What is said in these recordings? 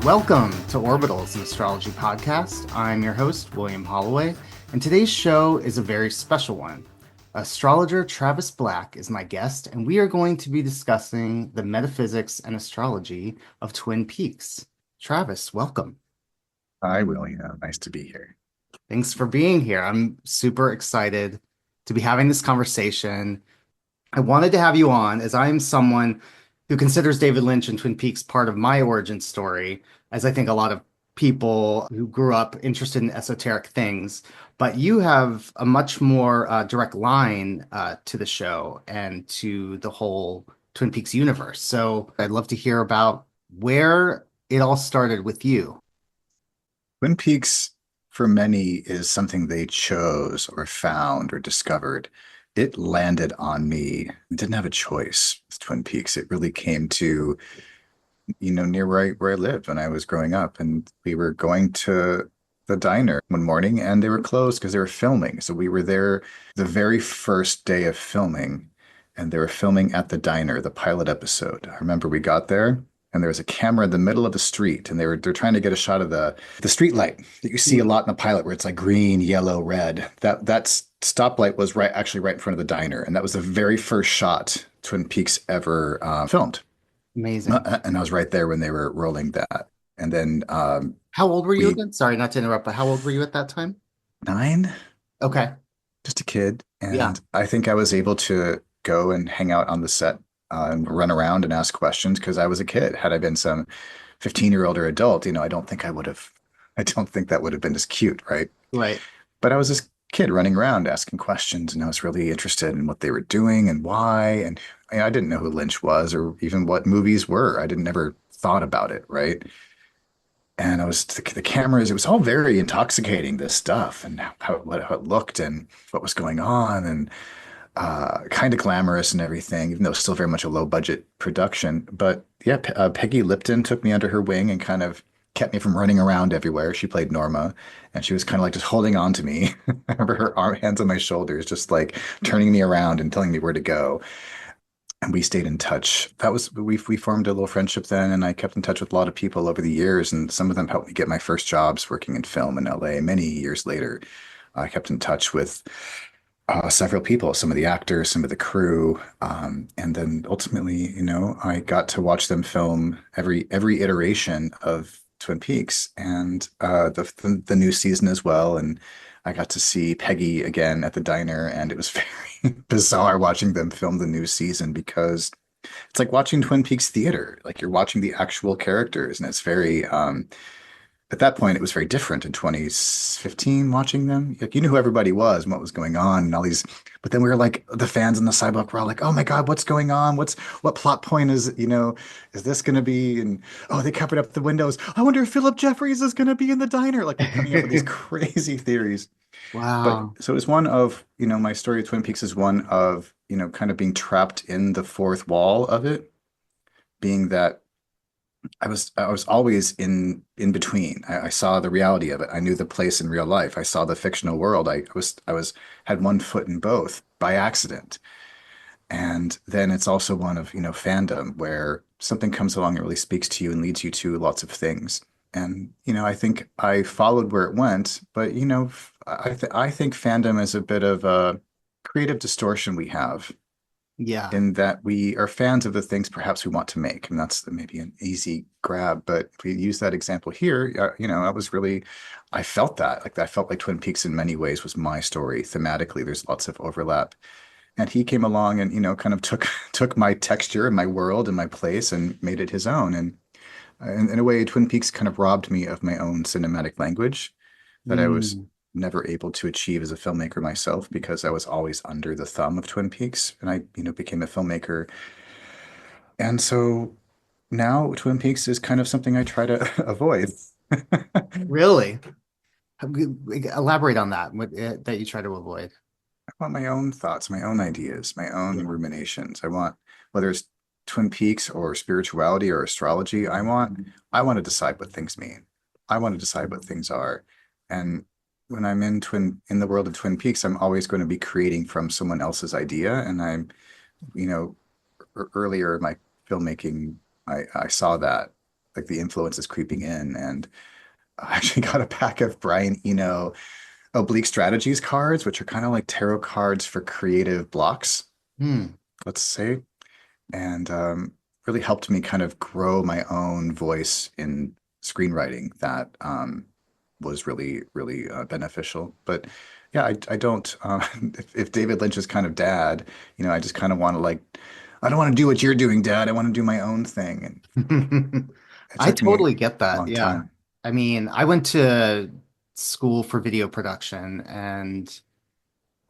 Welcome to Orbitals, an astrology podcast. I'm your host, William Holloway, and today's show is a very special one. Astrologer Travis Black is my guest, and we are going to be discussing the metaphysics and astrology of Twin Peaks. Travis, welcome. Hi, William. Nice to be here. Thanks for being here. I'm super excited to be having this conversation. I wanted to have you on as I am someone who considers David Lynch and Twin Peaks part of my origin story, as I think a lot of people who grew up interested in esoteric things. But you have a much more direct line to the show and to the whole Twin Peaks universe. So I'd love to hear about where it all started with you. Twin Peaks, for many, is something they chose or found or discovered. It landed on me. I didn't have a choice with Twin Peaks. It really came to, near where I lived when I was growing up. And we were going to the diner one morning and they were closed because they were filming. So we were there the very first day of filming and they were filming at the diner, the pilot episode. I remember we got there and there was a camera in the middle of the street and they're trying to get a shot of the street light that you see a lot in the pilot where it's like green, yellow, red. That stoplight was actually right in front of the diner. And that was the very first shot Twin Peaks ever filmed. Amazing. And I was right there when they were rolling that. And then How old were you we again? Sorry, not to interrupt, but how old were you at that time? 9, Okay. just a kid. Yeah. And I think I was able to go and hang out on the set and run around and ask questions because I was a kid. Had I been some 15-year-old or adult, I don't think I don't think that would have been as cute, right? Right. But I was this kid running around asking questions and I was really interested in what they were doing and why. And I didn't know who Lynch was or even what movies were. I didn't never thought about it, right? And I was the cameras, it was all very intoxicating, this stuff and how it looked and what was going on and kind of glamorous and everything, even though it's still very much a low budget production. But yeah, Peggy Lipton took me under her wing and kind of kept me from running around everywhere. She played Norma and she was kind of like just holding on to me. I remember her hands on my shoulders, just like turning me around and telling me where to go. And we stayed in touch. We formed a little friendship then, and I kept in touch with a lot of people over the years, and some of them helped me get my first jobs working in film in LA many years later. I kept in touch with several people, some of the actors, some of the crew, and then ultimately, I got to watch them film every iteration of Twin Peaks and the new season as well. And I got to see Peggy again at the diner, and it was very bizarre watching them film the new season because it's like watching Twin Peaks theater. Like you're watching the actual characters, and it's very at that point, it was very different in 2015 watching them. Like you knew who everybody was and what was going on and all these, but then we were like the fans on the sidewalk were all like, oh my God, what's going on? What plot point is this gonna be? And oh, they covered up the windows. I wonder if Philip Jeffries is gonna be in the diner. Like we're coming up with these crazy theories. But Wow. so it's one of, my story of Twin Peaks is one of, kind of being trapped in the fourth wall of it, being that I was always in between. I saw the reality of it. I knew the place in real life. I saw the fictional world. I was had one foot in both by accident. And then it's also one of, fandom where something comes along and really speaks to you and leads you to lots of things. And, I think I followed where it went, but, I think fandom is a bit of a creative distortion we have Yeah. in that we are fans of the things perhaps we want to make. And that's maybe an easy grab. But if we use that example here, I felt that. Like I felt like Twin Peaks in many ways was my story. Thematically, there's lots of overlap. And he came along and, kind of took my texture and my world and my place and made it his own. And in a way, Twin Peaks kind of robbed me of my own cinematic language that I was Mm. never able to achieve as a filmmaker myself because I was always under the thumb of Twin Peaks and I, became a filmmaker. And so now Twin Peaks is kind of something I try to avoid. Really? Elaborate on that, that you try to avoid. I want my own thoughts, my own ideas, my own Yeah. ruminations. I want, whether it's Twin Peaks or spirituality or astrology, I want to decide what things mean. I want to decide what things are. And when I'm in the world of Twin Peaks, I'm always going to be creating from someone else's idea. And I'm, you know, earlier in my filmmaking, I saw that like the influence is creeping in. And I actually got a pack of Brian Eno oblique strategies cards, which are kind of like tarot cards for creative blocks, Hmm. let's say, and really helped me kind of grow my own voice in screenwriting that was really, really beneficial. But yeah, I don't, if David Lynch is kind of dad, I just kind of want to like, I don't want to do what you're doing, dad. I want to do my own thing. And it I took me a totally get that. long Yeah. time. I mean, I went to school for video production and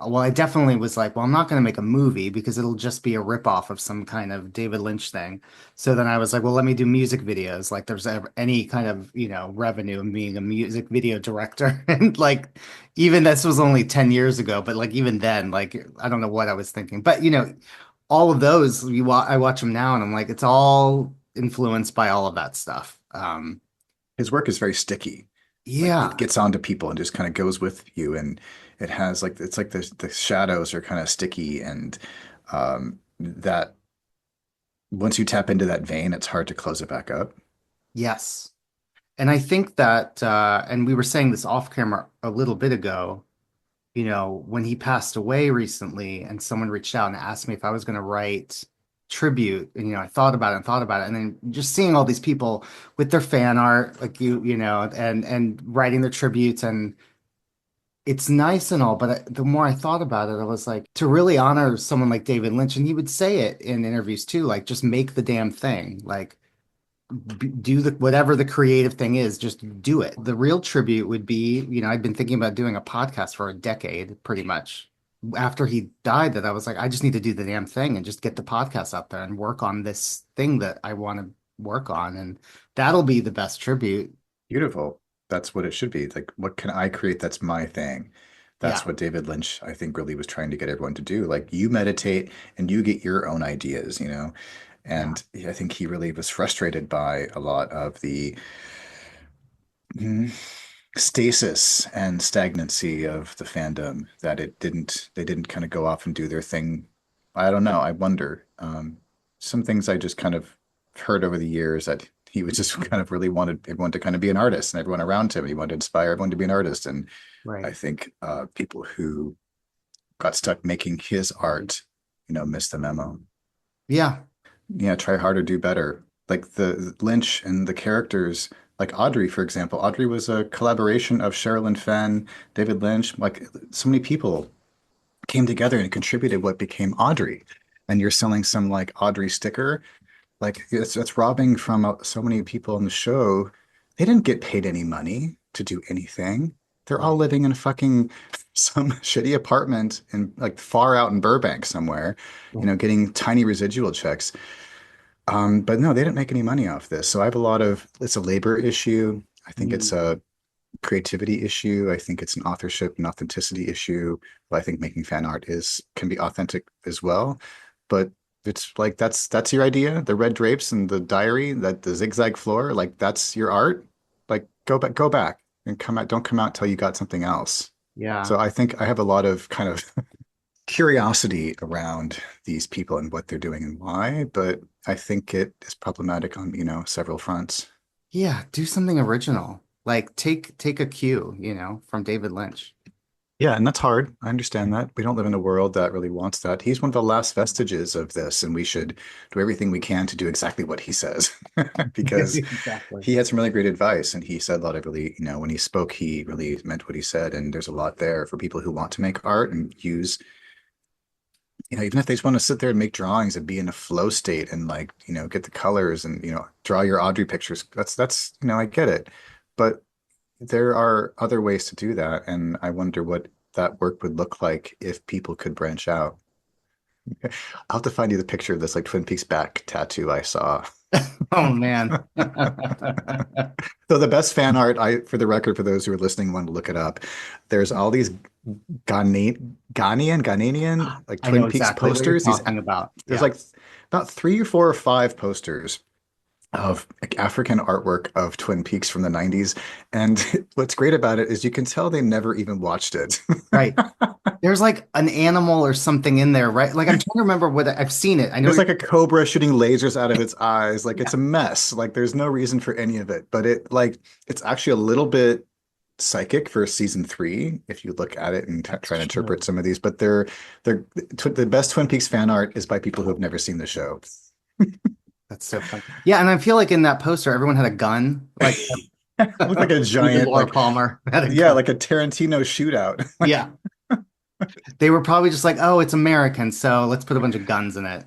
well, I definitely was like, well, I'm not going to make a movie because it'll just be a ripoff of some kind of David Lynch thing. So then I was like, well, let me do music videos. Like there's any kind of, revenue in being a music video director. And like, even this was only 10 years ago, but like even then, like, I don't know what I was thinking. But, all of those, I watch them now and I'm like, it's all influenced by all of that stuff. His work is very sticky. Like it Yeah. gets onto people and just kind of goes with you. And it has like, it's like the shadows are kind of sticky and that once you tap into that vein, it's hard to close it back up. Yes. And I think that, and we were saying this off camera a little bit ago, when he passed away recently and someone reached out and asked me if I was going to write tribute, and, I thought about it and thought about it. And then just seeing all these people with their fan art, like and writing their tributes, and it's nice and all. But the more I thought about it, I was like, to really honor someone like David Lynch, and he would say it in interviews too, like, just make the damn thing. Like, do the whatever the creative thing is, just do it. The real tribute would be, I'd been thinking about doing a podcast for a decade, pretty much. After he died, that I was like, I just need to do the damn thing and just get the podcast out there and work on this thing that I want to work on. And that'll be the best tribute. Beautiful. That's what it should be. Like, what can I create that's my thing? That's Yeah. what David Lynch, I think, really was trying to get everyone to do. Like, you meditate and you get your own ideas. Yeah. And I think he really was frustrated by a lot of the mm, stasis and stagnancy of the fandom that they didn't kind of go off and do their thing. I don't know. I wonder. Some things I just kind of heard over the years that he was just kind of really wanted everyone to kind of be an artist and everyone around him. He wanted to inspire everyone to be an artist. And I Right. think people who got stuck making his art, missed the memo. Yeah. Yeah, try harder, do better. Like the Lynch and the characters, like Audrey, for example. Audrey was a collaboration of Sherilyn Fenn, David Lynch. Like so many people came together and contributed what became Audrey. And you're selling some like Audrey sticker. Like it's robbing from so many people on the show. They didn't get paid any money to do anything. They're all Right. living in fucking some shitty apartment in like far out in Burbank somewhere, getting tiny residual checks. But no, they didn't make any money off this. So I have it's a labor issue. I think it's Mm. a creativity issue. I think it's an authorship and authenticity issue. But I think making fan art can be authentic as well. But it's like that's your idea, the red drapes and the diary, that the zigzag floor, like that's your art. Like go back and come out. Don't come out till you got something else. Yeah. So I think I have a lot of kind of curiosity around these people and what they're doing and why, but I think it is problematic on, several fronts. Yeah. Do something original. Like take a cue, from David Lynch. Yeah, and that's hard. I understand that. We don't live in a world that really wants that. He's one of the last vestiges of this, and we should do everything we can to do exactly what he says because Exactly. he had some really great advice and he said a lot of really, when he spoke, he really meant what he said. And there's a lot there for people who want to make art and use even if they just want to sit there and make drawings and be in a flow state and like, get the colors and, draw your Audrey pictures. I get it. But there are other ways to do that. And I wonder what that work would look like if people could branch out. I'll have to find you the picture of this like Twin Peaks back tattoo I saw. Oh man. So the best fan art, for the record, for those who are listening, want to look it up. There's all these Ghanaian, like I know Twin Peaks exactly what you're posters. talking about. There's Yeah. like about 3 or 4 or 5 posters of African artwork of Twin Peaks from the 90s. And what's great about it is you can tell they never even watched it. Right. There's like an animal or something in there, right? Like I'm trying to remember what I've seen it. I know There's you're, like a cobra shooting lasers out of its eyes. Like yeah, it's a mess. Like there's no reason for any of it. But it like it's actually a little bit psychic for season three if you look at it and that's try to interpret true. some of these. But they're the best Twin Peaks fan art is by people who have never seen the show. That's so fun. Yeah, and I feel like in that poster, everyone had a gun. Like Look like a even giant Laura like Palmer had a yeah, gun. like a Tarantino shootout. Yeah. They were probably just like, oh, it's American, so let's put a bunch of guns in it.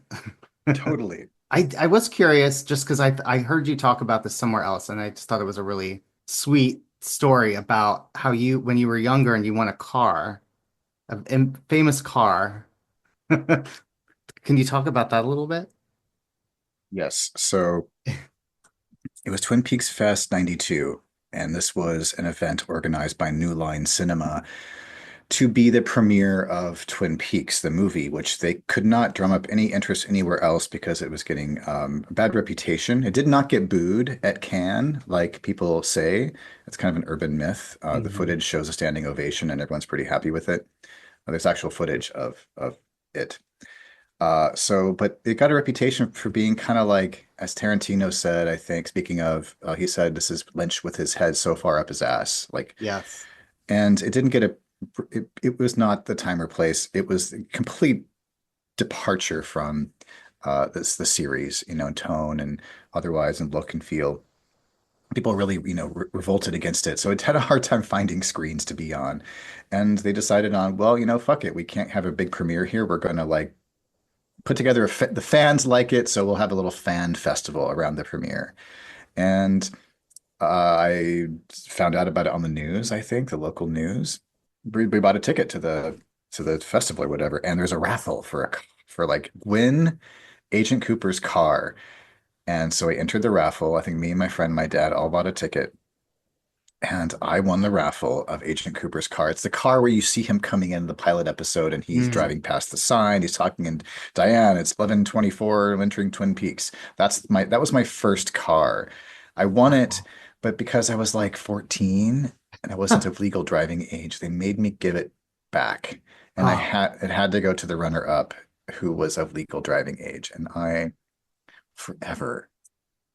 Totally. I was curious just because I heard you talk about this somewhere else, and I just thought it was a really sweet story about how you when you were younger and you won a car, a famous car. Can you talk about that a little bit? Yes. So it was Twin Peaks Fest 92, and this was an event organized by New Line Cinema to be the premiere of Twin Peaks, the movie, which they could not drum up any interest anywhere else because it was getting a bad reputation. It did not get booed at Cannes, like people say. It's kind of an urban myth. The Hmm. footage shows a standing ovation, and everyone's pretty happy with it. There's actual footage of it. But it got a reputation for being kind of like, as Tarantino said, I think, speaking of, he said, this is Lynch with his head so far up his ass. Like, Yes. and it didn't get it was not the time or place. It was a complete departure from the series, in tone and otherwise and look and feel. People really, revolted against it. So it had a hard time finding screens to be on. And they decided on, well, fuck it. We can't have a big premiere here. We're going to like put together the fans like it, so we'll have a little fan festival around the premiere. And I found out about it on the news, I think, the local news. We bought a ticket to the festival or whatever, and there's a raffle for like win Agent Cooper's car. And so I entered the raffle. I think me and my friend, my dad, all bought a ticket. And I won the raffle of Agent Cooper's car. It's the car where you see him coming in the pilot episode and he's Mm. driving past the sign. He's talking, and Diane, it's 11:24 entering Twin Peaks. That was my first car. I won it, Wow. but because I was like 14 and I wasn't of legal driving age, they made me give it back. And Oh, it had to go to the runner-up who was of legal driving age. And I forever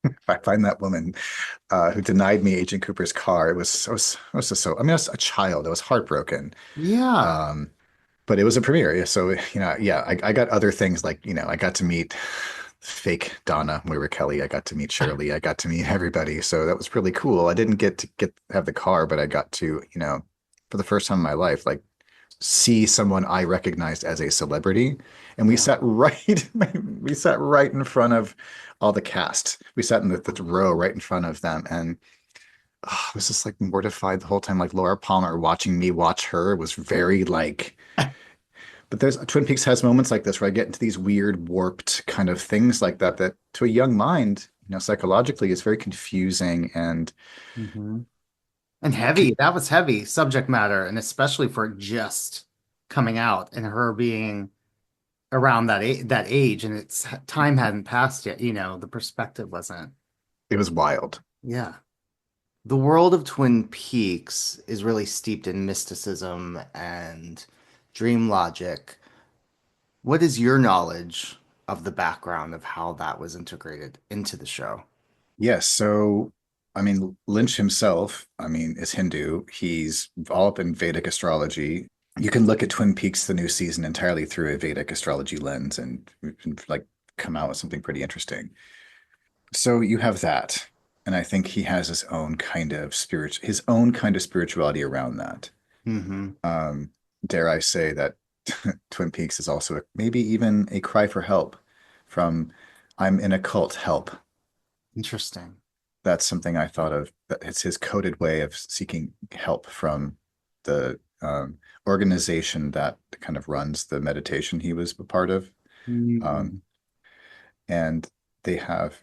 if I find that woman who denied me Agent Cooper's car, it was just so, I mean, I was a child. I was heartbroken. yeah. Um, but it was a premiere. Yeah, so, yeah, I got other things like, I got to meet fake Donna Moira Kelly. I got to meet Shirley. I got to meet everybody. So that was really cool. I didn't get to have the car, but I got to, for the first time in my life, like see someone I recognized as a celebrity. And Yeah. we sat right in front of all the cast. We sat in the row right in front of them. And I was just like mortified the whole time. Like Laura Palmer watching me watch her was very like, but there's Twin Peaks has moments like this where I get into these weird warped kind of things like that, that to a young mind, psychologically is very confusing and Hmm. And heavy. That was heavy subject matter, and especially for it just coming out and her being around that age, and it's time hadn't passed yet. The perspective wasn't. it was wild. Yeah. The world of Twin Peaks is really steeped in mysticism and dream logic. What is your knowledge of the background of how that was integrated into the show? Yes, so I mean, Lynch himself, I mean, is Hindu. He's all up in Vedic astrology. You can look at Twin Peaks, the new season, entirely through a Vedic astrology lens and like come out with something pretty interesting. So you have that. And I think he has his own kind of spirituality around that. Hmm. Um, dare I say that Twin Peaks is also maybe even a cry for help from I'm in a cult, help. Interesting. That's something I thought of. That it's his coded way of seeking help from the organization that kind of runs the meditation he was a part of. Um, Mm. and they have,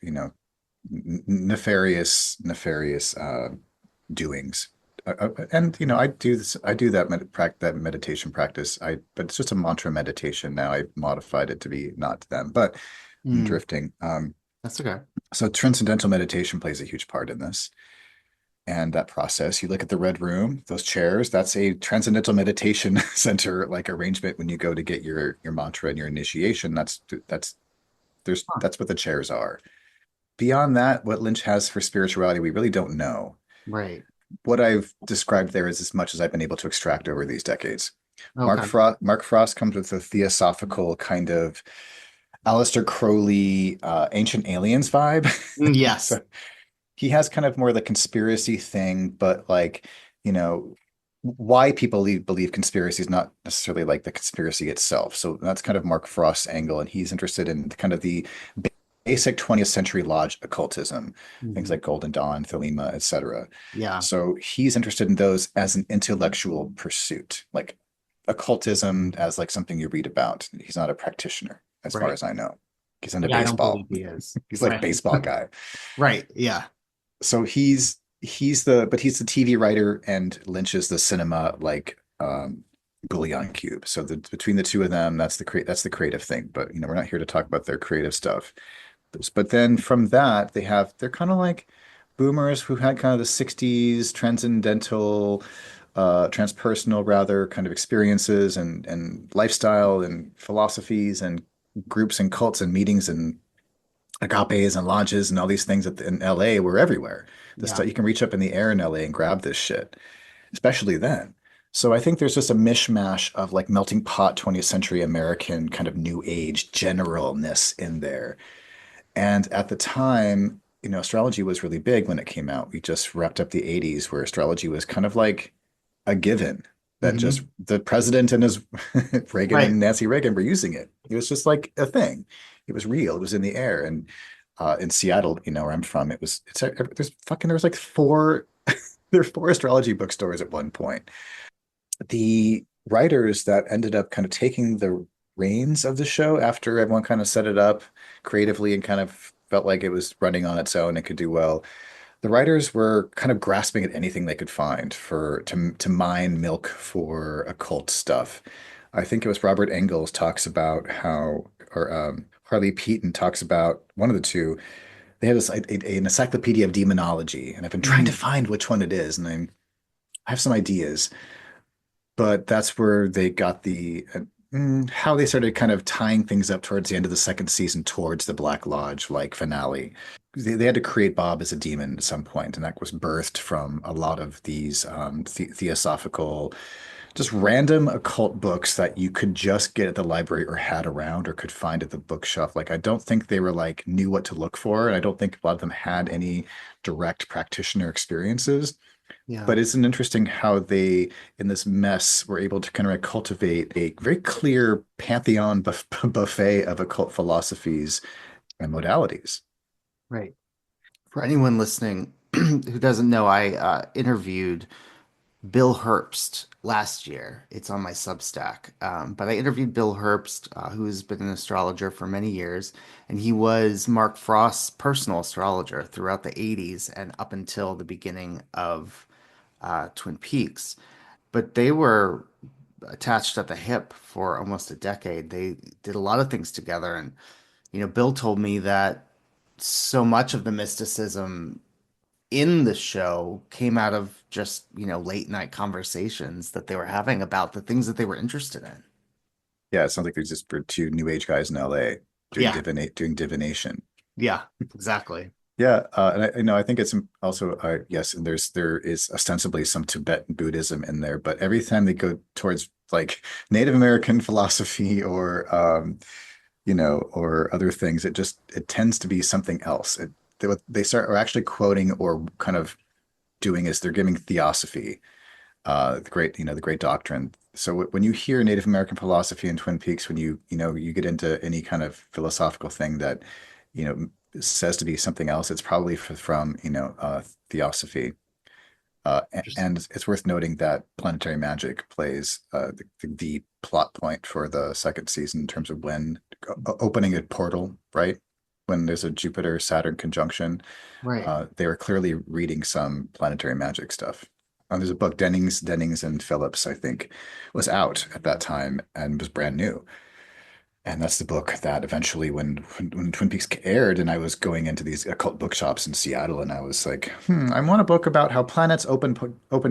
nefarious doings. And I do that meditation practice. But it's just a mantra meditation now. I modified it to be not them, but I'm Mm. drifting. That's okay. So transcendental meditation plays a huge part in this. And that process, you look at the red room, those chairs, that's a transcendental meditation center like arrangement when you go to get your mantra and your initiation. That's what the chairs are. Beyond that, what Lynch has for spirituality, we really don't know. Right. What I've described there is as much as I've been able to extract over these decades. Okay. Mark Frost comes with a theosophical kind of Aleister Crowley, Ancient Aliens vibe. Yes. So he has kind of more the conspiracy thing, but like, you know, why people believe conspiracy is not necessarily like the conspiracy itself. So that's kind of Mark Frost's angle, and he's interested in kind of the basic 20th century lodge occultism, things Mhm. like Golden Dawn, Thelema, etc. Yeah. So he's interested in those as an intellectual pursuit, like occultism as like something you read about. He's not a practitioner, as far Right. as I know. He's into Yeah, I don't baseball. believe he is. He's like Right. baseball guy. Right. Yeah. So he's the TV writer and Lynch is the cinema like Bouillon cube. So between the two of them, that's the creative thing. But we're not here to talk about their creative stuff. But then from that, they're kind of like boomers who had kind of the 60s transcendental, transpersonal rather kind of experiences and lifestyle and philosophies and groups and cults and meetings and agapes and lodges and all these things in LA were everywhere. The Yeah. stuff you can reach up in the air in LA and grab this shit, especially then. So I think there's just a mishmash of like melting pot 20th century American kind of new age generalness in there. And at the time, astrology was really big when it came out. We just wrapped up the 80s where astrology was kind of like a given that just Hmm. the president and his Reagan Right. and Nancy Reagan were using it. It was just like a thing. It was real. It was in the air. And in Seattle, where I'm from, there was like there were four astrology bookstores at one point. The writers that ended up kind of taking the reins of the show after everyone kind of set it up creatively and kind of felt like it was running on its own and could do well. The writers were kind of grasping at anything they could find to mine milk for occult stuff. I think it was Robert Engels talks about how, or Harley Peaton talks about one of the two. They had an encyclopedia of demonology, and I've been trying to Hmm. find which one it is, and I have some ideas, but that's where they got how they started kind of tying things up towards the end of the second season towards the Black Lodge like finale. They had to create Bob as a demon at some point, and that was birthed from a lot of these theosophical, just random occult books that you could just get at the library or had around or could find at the bookshelf. Like I don't think they were like knew what to look for, and I don't think a lot of them had any direct practitioner experiences. Yeah. But isn't interesting how they, in this mess, were able to kind of cultivate a very clear pantheon buffet of occult philosophies and modalities. Right. For anyone listening who doesn't know, I interviewed Bill Herbst last year. It's on my Substack. But I interviewed Bill Herbst, who's been an astrologer for many years, and he was Mark Frost's personal astrologer throughout the 80s and up until the beginning of Twin Peaks. But they were attached at the hip for almost a decade. They did a lot of things together. And, Bill told me that so much of the mysticism in the show came out of just, late night conversations that they were having about the things that they were interested in. Yeah, it sounds like there's just for two new age guys in LA Yeah, doing divination. yeah, exactly. Yeah, and I think it's also yes, and there is ostensibly some Tibetan Buddhism in there, but every time they go towards like Native American philosophy or other things, it tends to be something else. What they start are actually quoting or kind of doing is they're giving theosophy, the great doctrine. So when you hear Native American philosophy in Twin Peaks, when you get into any kind of philosophical thing that you know says to be something else, it's probably from theosophy. Just And it's worth noting that planetary magic plays the plot point for the second season in terms of when opening a portal, right? When there's a Jupiter Saturn conjunction, right. they were clearly reading some planetary magic stuff. There's a book, Dennings and Phillips, I think, was out at that time and was brand new. And that's the book that eventually, when Twin Peaks aired, and I was going into these occult bookshops in Seattle, and I was like, I want a book about how planets open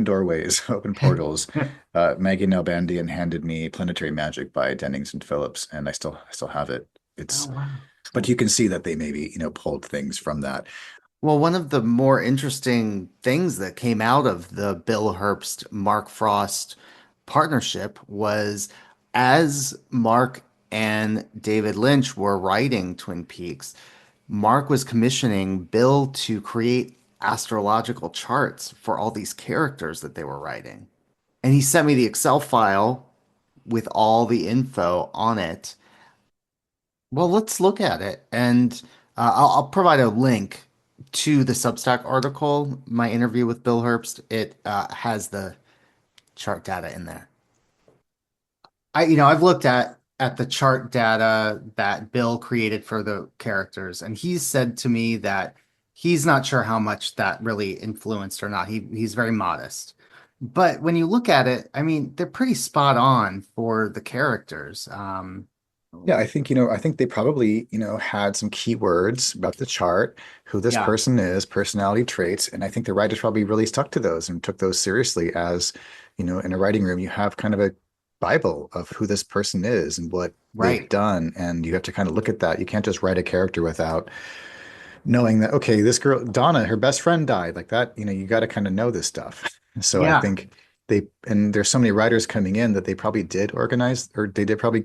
doorways, open portals. Maggie Nalbandian handed me Planetary Magic by Dennings and Phillips, and I still have it. Oh, It's wow. But you can see that they maybe, pulled things from that. Well, one of the more interesting things that came out of the Bill Herbst Mark Frost partnership was as Mark and David Lynch were writing Twin Peaks, Mark was commissioning Bill to create astrological charts for all these characters that they were writing. And he sent me the Excel file with all the info on it. Well, let's look at it. And I'll provide a link to the Substack article, my interview with Bill Herbst. It has the chart data in there. I've looked at the chart data that Bill created for the characters, and he's said to me that he's not sure how much that really influenced or not. He's very modest. But when you look at it, I mean, they're pretty spot on for the characters. Yeah, I think they probably, had some keywords about the chart, who this yeah, person is, personality traits, and I think the writers probably really stuck to those and took those seriously as, in a writing room, you have kind of a Bible of who this person is and what they've right. done, and you have to kind of look at that. You can't just write a character without knowing that, okay, this girl, Donna, her best friend died, like that, you got to kind of know this stuff. So I Yeah, think and there's so many writers coming in that they probably did organize, or they did probably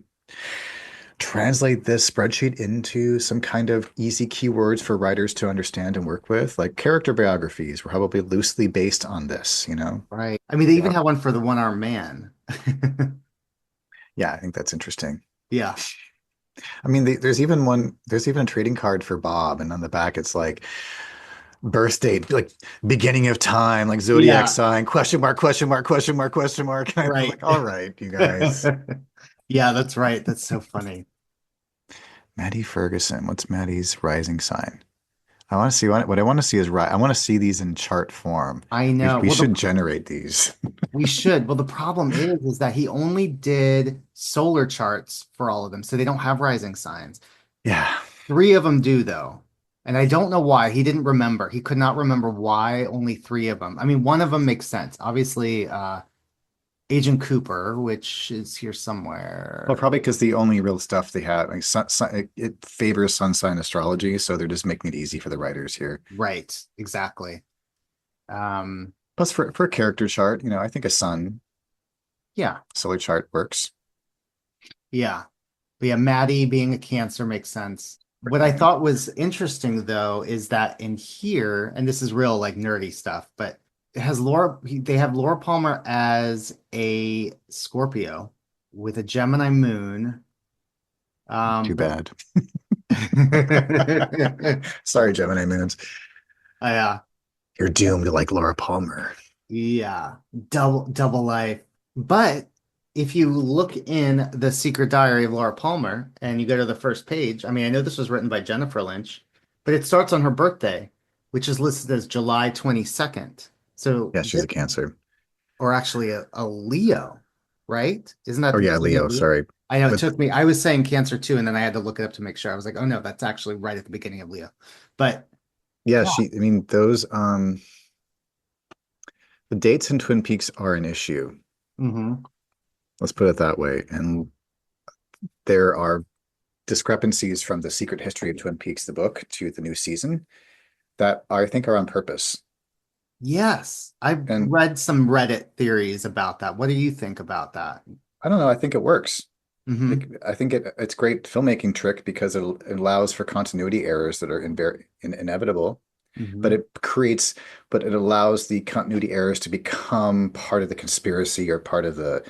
translate this spreadsheet into some kind of easy keywords for writers to understand and work with. Like character biographies were probably loosely based on this. right. I mean, they even Yeah. have one for the one-armed man. Yeah, I think that's interesting. Yeah, I mean, there's even a trading card for Bob, and on the back it's like birth date, like beginning of time, like zodiac yeah, sign, question mark, question mark, question mark, question mark. I'm right. like, all right, you guys. Yeah, that's right. That's so funny. Maddie Ferguson, what's Maddie's rising sign? I want to see what I want to see is right. I want to see these in chart form. I We know. we Well, should generate these. we should. Well, the problem is that he only did solar charts for all of them, so they don't have rising signs. Yeah. Three of them do, though. And I don't know why. He didn't remember. He could not remember why only three of them. I mean, one of them makes sense. Obviously, Agent Cooper, which is here Well, somewhere. probably because the only real stuff they have, like it favors sun sign astrology, so they're just making it easy for the writers here. Right, exactly. Um, Plus, for a character chart, I think a sun yeah, solar chart works. yeah. But yeah, Maddie being a Cancer makes sense. What I thought was interesting though is that in here, and this is real like nerdy stuff, but it has they have Laura Palmer as a Scorpio with a Gemini moon. But Too bad. Sorry, Gemini Moons. yeah, You're doomed like Laura Palmer. yeah, double life. But if you look in the Secret Diary of Laura Palmer and you go to the first page, I mean, I know this was written by Jennifer Lynch, but it starts on her birthday, which is listed as July 22nd. So, Yeah, she's a Cancer. or actually a Leo, right? Isn't that Oh the yeah, beginning of Leo. Leo? Sorry, I know it but took me, I was saying Cancer too, and then I had to look it up to make sure. I was like, oh no, that's actually right at the beginning of Leo. But yeah, yeah. I mean, those the dates in Twin Peaks are an issue. Hmm. Let's put it that way. And there are discrepancies from the Secret History of Twin Peaks, the book, to the new season that I think are on purpose. Yes, I've And read some Reddit theories about that. What do you think about that? I don't know, I think it works. Hmm. I think it's great filmmaking trick because it allows for continuity errors that are inevitable, but Hmm. it creates, but it allows the continuity errors to become part of the conspiracy or part of the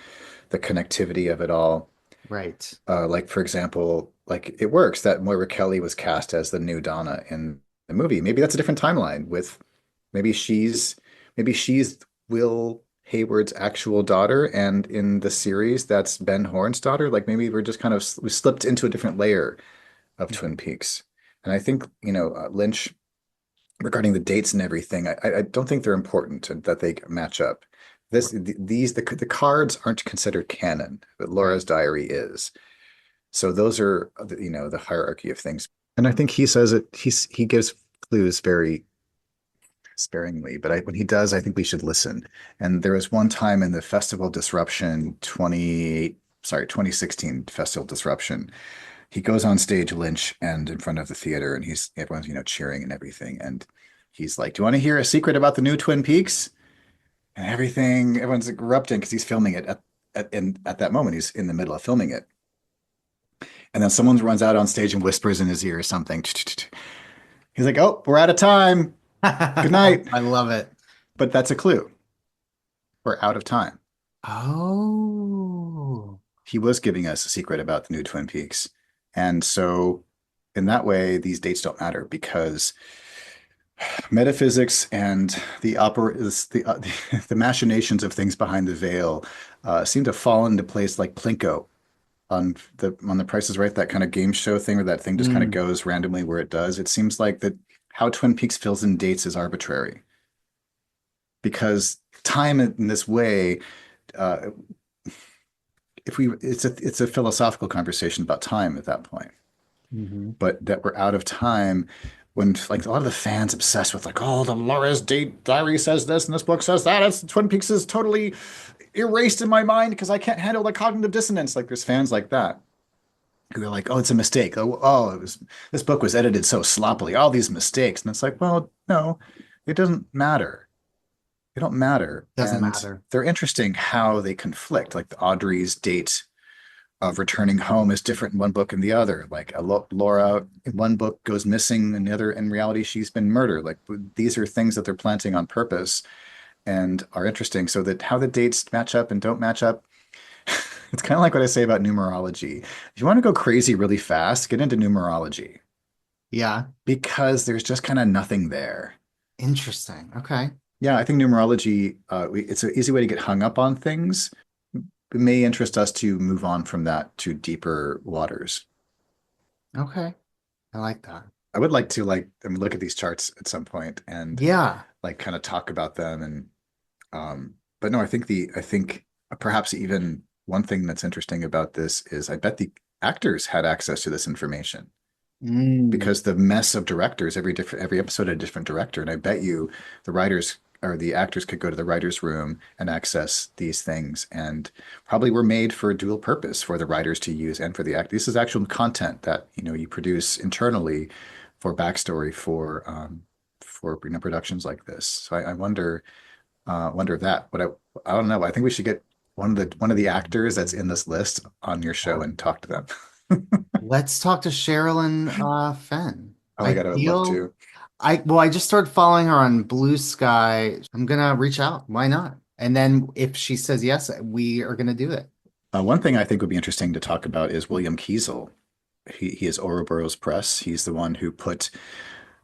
connectivity of it all. Right. Like for example, like it works that Moira Kelly was cast as the new Donna in the movie. Maybe that's a different timeline with maybe she's Will Hayward's actual daughter, and in the series that's Ben Horn's daughter. Like maybe we're just kind of we slipped into a different layer of Twin Peaks. And I think, Lynch regarding the dates and everything, I don't think they're important and that they match up. This R- these the cards aren't considered canon, but Right. Laura's diary is. So those are the hierarchy of things. And I think he says it. He gives clues very sparingly, but when he does, I think we should listen. And there was one time in the Festival Disruption 2016 Festival Disruption, he goes on stage, Lynch, and in front of the theater, and everyone's cheering and everything, and he's like, "Do you want to hear a secret about the new Twin Peaks?" And everyone's erupting because he's filming it at that moment. He's in the middle of filming it, and then someone runs out on stage and whispers in his ear or something. He's like, "Oh, we're out of time. Good night." I love it. But that's a clue. We're out of time. Oh. He was giving us a secret about the new Twin Peaks. And so, in that way, these dates don't matter because metaphysics and the machinations of things behind the veil seem to fall into place like Plinko on the Price is Right, that kind of game show thing where that thing just kind of Mm. goes randomly where it does. It seems like that how Twin Peaks fills in dates is arbitrary because time in this way, uh, if we it's a philosophical conversation about time at that point, Hmm. but that we're out of time when like a lot of the fans obsessed with like, oh, the Laura's date diary says this and this book says that. It's Twin Peaks is totally erased in my mind because I can't handle the cognitive dissonance. Like there's fans like that who are like, oh, it's a mistake. Oh, this book was edited so sloppily. All these mistakes, and it's like, well, no, it doesn't matter. They don't matter, Doesn't and matter. they're interesting how they conflict. Like the Audrey's date of returning home is different in one book and the other. Like Laura in one book goes missing, in the other, in reality, she's been murdered. Like these are things that they're planting on purpose and are interesting. So that how the dates match up and don't match up, it's kind of like what I say about numerology. If you want to go crazy really fast, get into numerology Yeah. because there's just kind of nothing there. Interesting. Okay. Yeah, I think numerology, it's an easy way to get hung up on things. It may interest us to move on from that to deeper waters. Okay. I like that. I would like to look at these charts at some point and Yeah. like kind of talk about them and but no, I think perhaps even one thing that's interesting about this is I bet the actors had access to this information Mm. because the mess of directors, every episode had a different director, and I bet you the writers or the actors could go to the writers' room and access these things, and probably were made for a dual purpose for the writers to use and for the act. This is actual content that you produce internally for backstory for productions like this. So I wonder that. But I don't know. I think we should get one of the actors that's in this list on your show and talk to them. Let's talk to Sherilyn Fenn. Oh my I God, I would love feel to. I just started following her on Blue Sky. I'm gonna reach out. Why not? And then if she says yes, we are gonna do it. One thing I think would be interesting to talk about is William Kiesel. He is Ouroboros Press. He's the one who put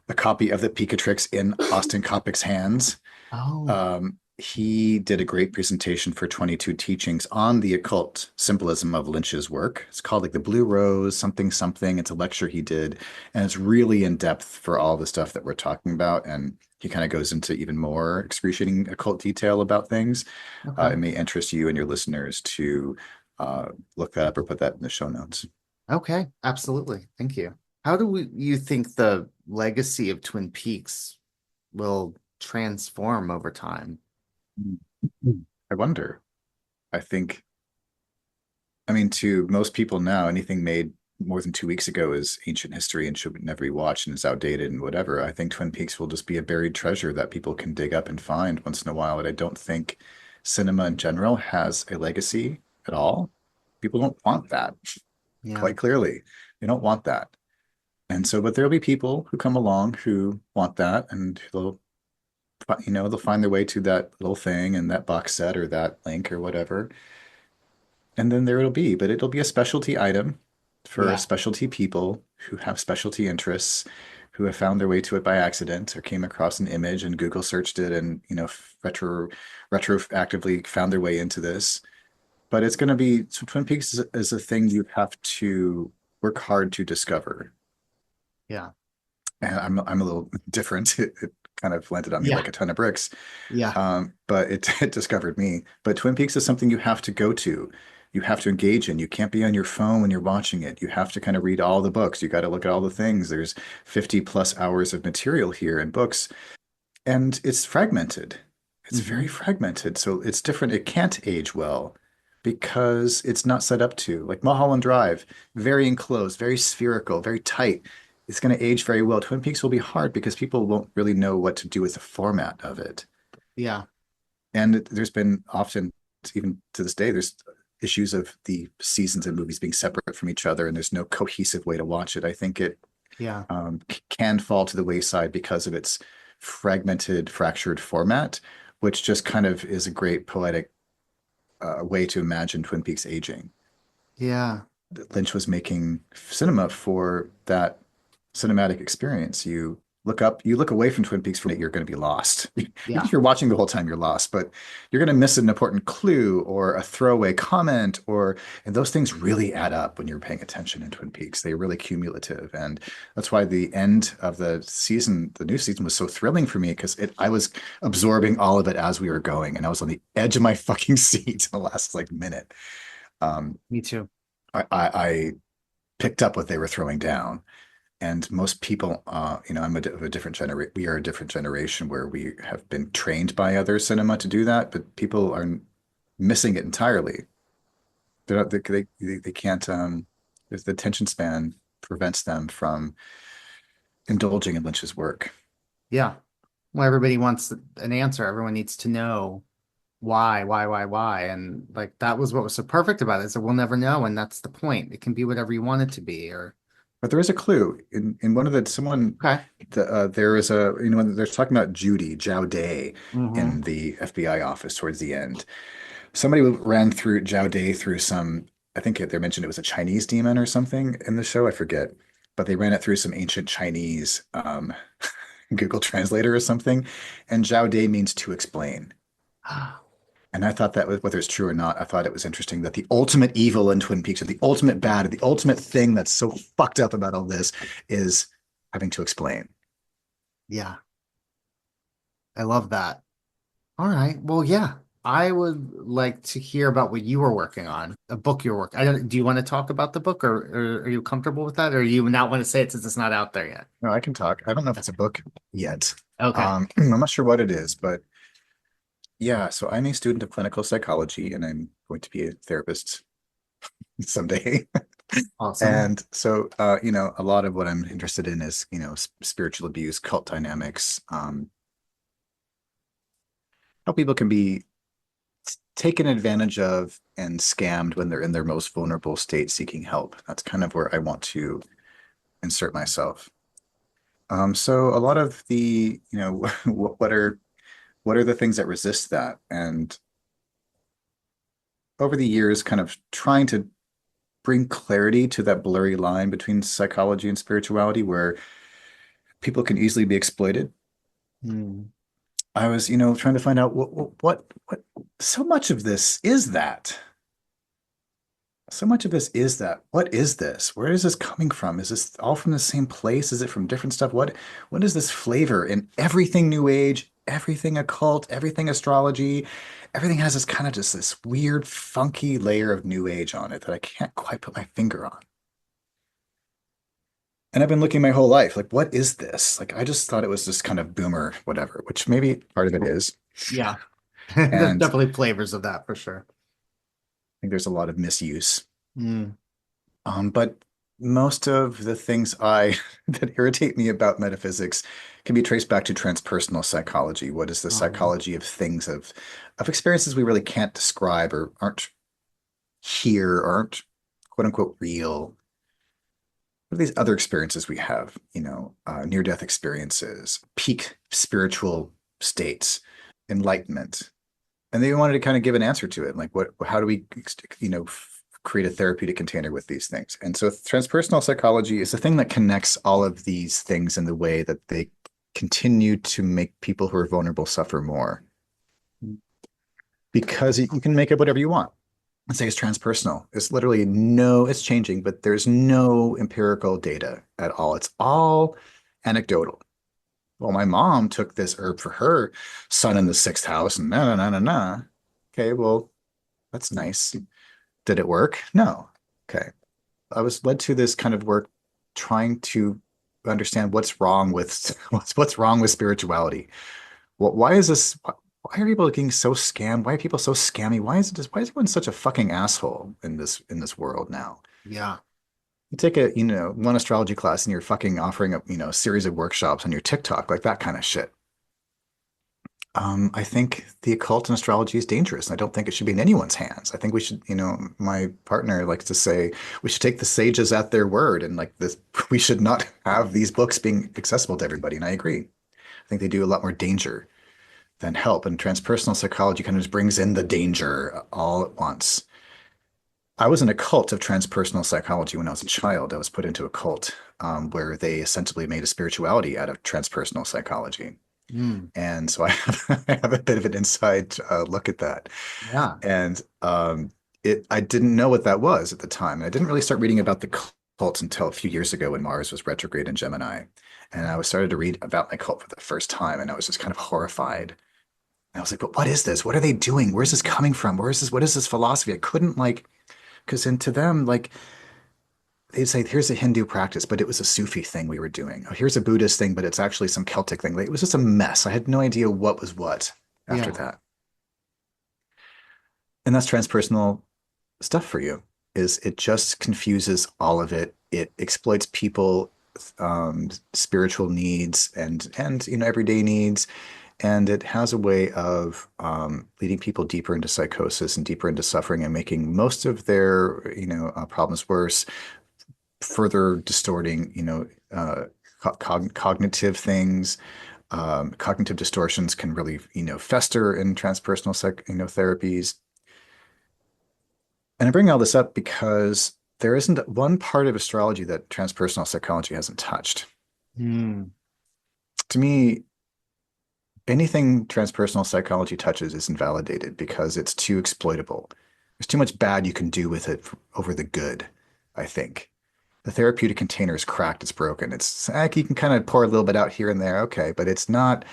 a copy of the Picatrix in Austin Coppock's hands. Oh. He did a great presentation for 22 teachings on the occult symbolism of Lynch's work. It's called like the Blue Rose, something, something. It's a lecture he did, and it's really in depth for all the stuff that we're talking about. And he kind of goes into even more excruciating occult detail about things. Okay. It may interest you and your listeners to look that up or put that in the show notes. Okay. Absolutely. Thank you. How do you think the legacy of Twin Peaks will transform over time? I wonder. I think, I mean, to most people now, anything made more than 2 weeks ago is ancient history and should never be watched and is outdated and whatever. I think Twin Peaks will just be a buried treasure that people can dig up and find once in a while. And I don't think cinema in general has a legacy at all. People don't want that, Yeah. quite clearly. They don't want that. And so, but there'll be people who come along who want that and they'll find their way to that little thing and that box set or that link or whatever. And then there it'll be, but it'll be a specialty item for Yeah. specialty people who have specialty interests, who have found their way to it by accident or came across an image and Google searched it and, retroactively found their way into this. But it's going to be, so Twin Peaks is a thing you have to work hard to discover. Yeah. And I'm a little different. It kind of landed on me Yeah. like a ton of bricks. Yeah. But it discovered me. But Twin Peaks is something you have to go to. you have to engage in. You can't be on your phone when you're watching it. You have to kind of read all the books. You got to look at all the things. There's 50 plus hours of material here in books, and it's fragmented. It's very Hmm. fragmented. So it's different. It can't age well because it's not set up to. Like Mulholland Drive, very enclosed, very spherical, very tight. It's going to age very well. Twin Peaks will be hard because people won't really know what to do with the format of it. Yeah. And there's been often, even to this day, there's issues of the seasons and movies being separate from each other, and there's no cohesive way to watch it. I think it Yeah. can fall to the wayside because of its fragmented, fractured format, which just kind of is a great poetic way to imagine Twin Peaks aging. Yeah. Lynch was making cinema for that cinematic experience. You look away from Twin Peaks for a minute, you're going to be lost. Even Yeah. if you're watching the whole time, you're lost, but you're going to miss an important clue or a throwaway comment, and those things really add up when you're paying attention in Twin Peaks. They're really cumulative. And that's why the end of the season, the new season was so thrilling for me because I was absorbing all of it as we were going. And I was on the edge of my fucking seat in the last like minute. Um, Me too. I picked up what they were throwing down. And most people, I'm of a different generation. We are a different generation where we have been trained by other cinema to do that, but people are missing it entirely. They're not, they can't, the attention span prevents them from indulging in Lynch's work. Yeah. Well, everybody wants an answer. Everyone needs to know why. And like that was what was so perfect about it, is that we'll never know, and that's the point. It can be whatever you want it to be, or But there is a clue in one of okay. there is when they're talking about Judy Zhao Day Hmm. in the FBI office towards the end. Somebody ran through Zhao Day through some, I think they mentioned it was a Chinese demon or something in the show. I forget, but they ran it through some ancient Chinese Google Translator or something. And Zhao Day means to explain. And I thought that was, whether it's true or not, I thought it was interesting that the ultimate evil in Twin Peaks, or the ultimate bad, or the ultimate thing that's so fucked up about all this is having to explain. Yeah, I love that. All right. Well, yeah. I would like to hear about what you were working on, a book you're working. I don't, do you want to talk about the book, or are you comfortable with that? Or you not want to say it since it's not out there yet? No, I can talk. I don't know if it's a book yet. Okay. I'm not sure what it is, but yeah, so I'm a student of clinical psychology and I'm going to be a therapist someday. Awesome. And so, a lot of what I'm interested in is, spiritual abuse, cult dynamics, how people can be taken advantage of and scammed when they're in their most vulnerable state seeking help. That's kind of where I want to insert myself. So a lot of the, what are the things that resist that? And over the years, kind of trying to bring clarity to that blurry line between psychology and spirituality where people can easily be exploited. Hmm. I was, trying to find out what so much of this is that. So much of this is that. What is this? Where is this coming from? Is this all from the same place? Is it from different stuff? What is this flavor in everything New Age, everything occult, everything astrology? Everything has this kind of just this weird, funky layer of New Age on it that I can't quite put my finger on. And I've been looking my whole life, like, what is this? Like, I just thought it was just kind of boomer, whatever, which maybe part of it is. Yeah. There's And definitely flavors of that for sure. I think there's a lot of misuse. Mm. But most of the things I that irritate me about metaphysics can be traced back to transpersonal psychology. What is the Um, psychology of things of experiences we really can't describe or aren't here, or aren't quote unquote real? What are these other experiences we have? Near-death experiences, peak spiritual states, enlightenment. And they wanted to kind of give an answer to it. Like, how do we, create a therapeutic container with these things? And so transpersonal psychology is the thing that connects all of these things in the way that they continue to make people who are vulnerable suffer more because you can make it whatever you want. Let's say it's transpersonal. It's literally it's changing, but there's no empirical data at all. It's all anecdotal. Well, my mom took this herb for her son in the sixth house, and na na na na na. Okay, well, that's nice. Did it work? No. Okay. I was led to this kind of work trying to understand what's wrong with what's wrong with spirituality. Why is this? Why are people getting so scammed? Why are people so scammy? Why is everyone such a fucking asshole in this world now? Yeah. You take a, one astrology class and you're fucking offering up, a series of workshops on your TikTok, like that kind of shit. I think the occult and astrology is dangerous. I don't think it should be in anyone's hands. I think we should, my partner likes to say we should take the sages at their word and like this, we should not have these books being accessible to everybody. And I agree. I think they do a lot more danger than help. And transpersonal psychology kind of just brings in the danger all at once. I was in a cult of transpersonal psychology when I was a child. I was put into a cult where they essentially made a spirituality out of transpersonal psychology. Mm. And so I have, I have a bit of an inside look at that. Yeah. And I didn't know what that was at the time. And I didn't really start reading about the cults until a few years ago when Mars was retrograde in Gemini. And I was started to read about my cult for the first time, and I was just kind of horrified. And I was like, but what is this? What are they doing? Where's this coming from? Where is this? What is this philosophy? I couldn't like, because into them, like they'd say, here's a Hindu practice, but it was a Sufi thing we were doing. Oh, here's a Buddhist thing, but it's actually some Celtic thing. Like, it was just a mess. I had no idea what was what after Yeah. that. And that's transpersonal stuff for you, is it just confuses all of it. It exploits people, spiritual needs and everyday needs. And it has a way of leading people deeper into psychosis and deeper into suffering and making most of their, problems worse, further distorting, cognitive things. Cognitive distortions can really, fester in transpersonal therapies. And I bring all this up because there isn't one part of astrology that transpersonal psychology hasn't touched. Mm. To me, anything transpersonal psychology touches is invalidated because it's too exploitable. There's too much bad you can do with it over the good, I think. The therapeutic container is cracked, it's broken. It's like you can kind of pour a little bit out here and there, okay, but it's not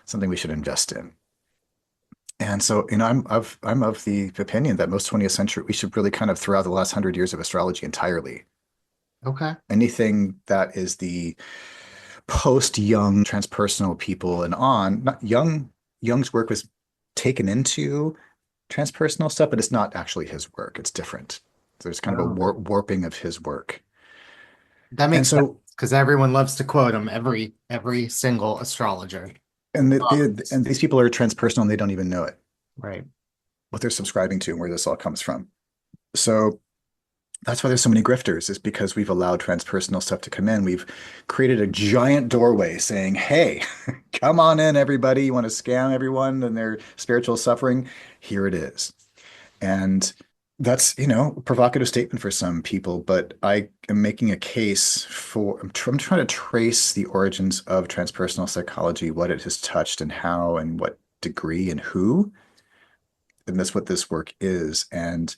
something we should invest in. And so, I'm of the opinion that most 20th century we should really kind of throw out the last 100 years of astrology entirely. Okay. Anything that is the post-Jung transpersonal people and on, not Jung's work was taken into transpersonal stuff, but it's not actually his work. It's different. There's kind of a Oh. warping of his work. That And makes sense so, because everyone loves to quote him, every single astrologer. and these people are transpersonal and they don't even know it, Right. what they're subscribing to and where this all comes from. So that's why there's so many grifters, is because we've allowed transpersonal stuff to come in. We've created a giant doorway saying, hey, come on in, everybody. You want to scam everyone and their spiritual suffering? Here it is. And that's, a provocative statement for some people, but I am making a case for, I'm trying to trace the origins of transpersonal psychology, what it has touched and how and what degree and who. And that's what this work is. And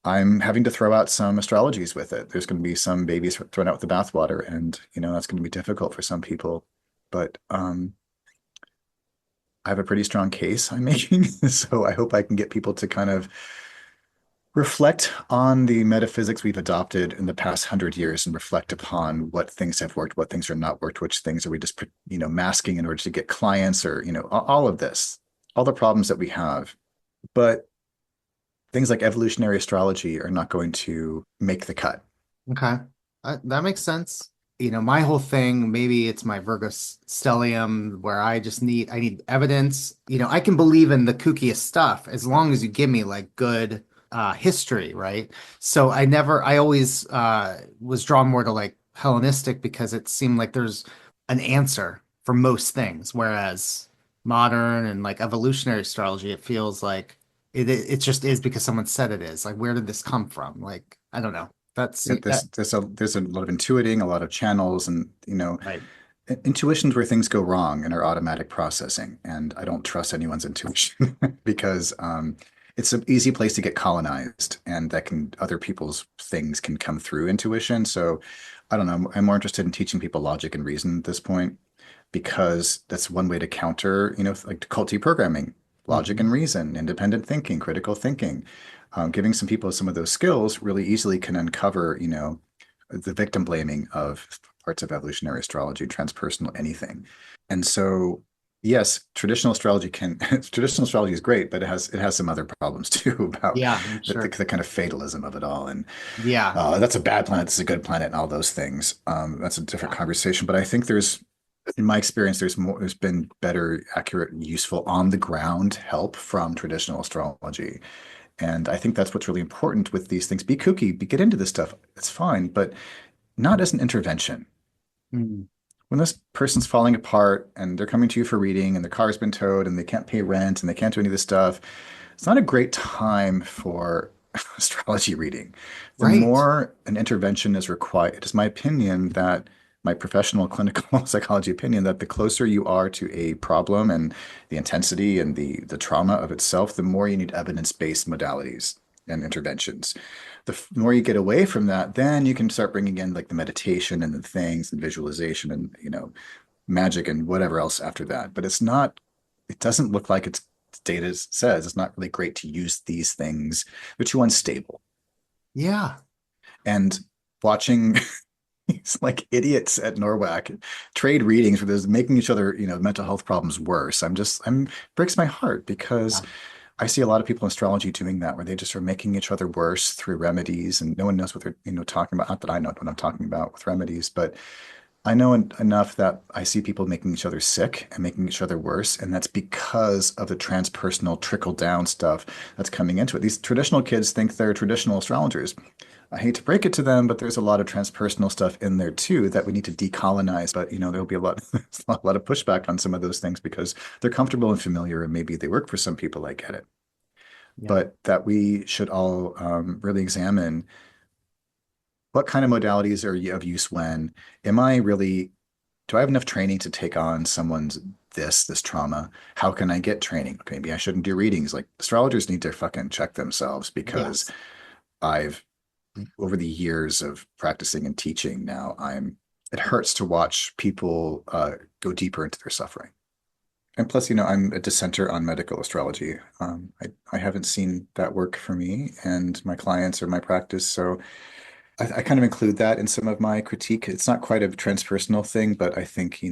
I'm having to throw out some astrologies with it. There's going to be some babies thrown out with the bathwater, and that's going to be difficult for some people. But I have a pretty strong case I'm making, so I hope I can get people to kind of reflect on the metaphysics we've adopted in the past 100 years and reflect upon what things have worked, what things are not worked, which things are we just masking in order to get clients, or all of this, all the problems that we have. But things like evolutionary astrology are not going to make the cut. Okay. That makes sense. My whole thing, maybe it's my Virgo stellium where I need evidence. I can believe in the kookiest stuff as long as you give me like good history, right? So I always was drawn more to like Hellenistic because it seemed like there's an answer for most things, whereas modern and like evolutionary astrology, it feels like it just is because someone said it is. Like, where did this come from? Like, I don't know. That's There's a lot of intuiting, a lot of channels, and right. intuitions where things go wrong in our automatic processing. And I don't trust anyone's intuition because it's an easy place to get colonized, and other people's things can come through intuition. So I don't know. I'm more interested in teaching people logic and reason at this point because that's one way to counter, like cult deprogramming. logic Hmm. and reason, independent thinking, critical thinking. Giving some people some of those skills really easily can uncover, the victim blaming of parts of evolutionary astrology, transpersonal anything. And so, yes, traditional astrology can traditional astrology is great, but it has some other problems too about Yeah, I'm the sure. kind of fatalism of it all. And Yeah, that's a bad planet, this is a good planet, and all those things. That's a different yeah, conversation. But I think in my experience, there's been better, accurate, useful on the ground help from traditional astrology. And I think that's what's really important with these things. Be kooky, get into this stuff. It's fine, but not as an intervention. mm, When this person's falling apart and they're coming to you for reading and the car's been towed and they can't pay rent and they can't do any of this stuff, it's not a great time for astrology reading. The right. more an intervention is required, it is my opinion that my professional clinical psychology opinion that the closer you are to a problem and the intensity and the trauma of itself, the more you need evidence-based modalities and interventions. The more you get away from that, then you can start bringing in like the meditation and the things and visualization and magic and whatever else after that. But it's not. It doesn't look like it's data says. It's not really great to use these things. They're too unstable. Yeah, And watching these like idiots at Norwalk trade readings where there's making each other, mental health problems worse. I'm breaks my heart because yeah, I see a lot of people in astrology doing that, where they just are making each other worse through remedies, and no one knows what they're, talking about. Not that I know what I'm talking about with remedies, but I know enough that I see people making each other sick and making each other worse, and that's because of the transpersonal trickle down stuff that's coming into it. These traditional kids think they're traditional astrologers. I hate to break it to them, but there's a lot of transpersonal stuff in there too that we need to decolonize. But there'll be a lot of pushback on some of those things because they're comfortable and familiar, and maybe they work for some people. I get it, yeah, but that we should all really examine what kind of modalities are of use when. Am I really, do I have enough training to take on someone's this trauma? How can I get training? Okay, maybe I shouldn't do readings. Like astrologers need to fucking check themselves because yes. I've over the years of practicing and teaching now, it hurts to watch people go deeper into their suffering. And plus, I'm a dissenter on medical astrology. I haven't seen that work for me and my clients or my practice. So I kind of include that in some of my critique. It's not quite a transpersonal thing, but I think,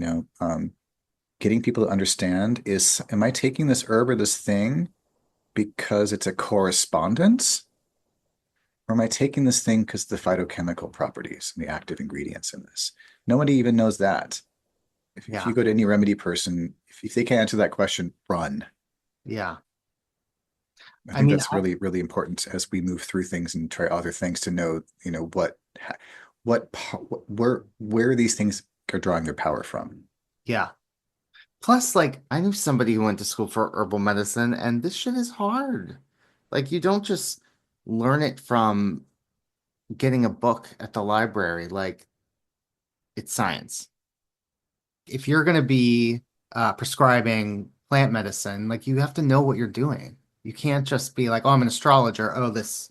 getting people to understand is, am I taking this herb or this thing because it's a correspondence? Or am I taking this thing because of the phytochemical properties and the active ingredients in this? Nobody even knows that. If you Yeah, go to any remedy person, if they can't answer that question, run. yeah. I I think mean, that's really, really important as we move through things and try other things to know, what, where these things are drawing their power from. yeah. Plus, like, I knew somebody who went to school for herbal medicine, and this shit is hard. Like, you don't just learn it from getting a book at the library. Like, it's science. If you're going to be prescribing plant medicine, like, you have to know what you're doing. You can't just be like, oh, I'm an astrologer. Oh, this,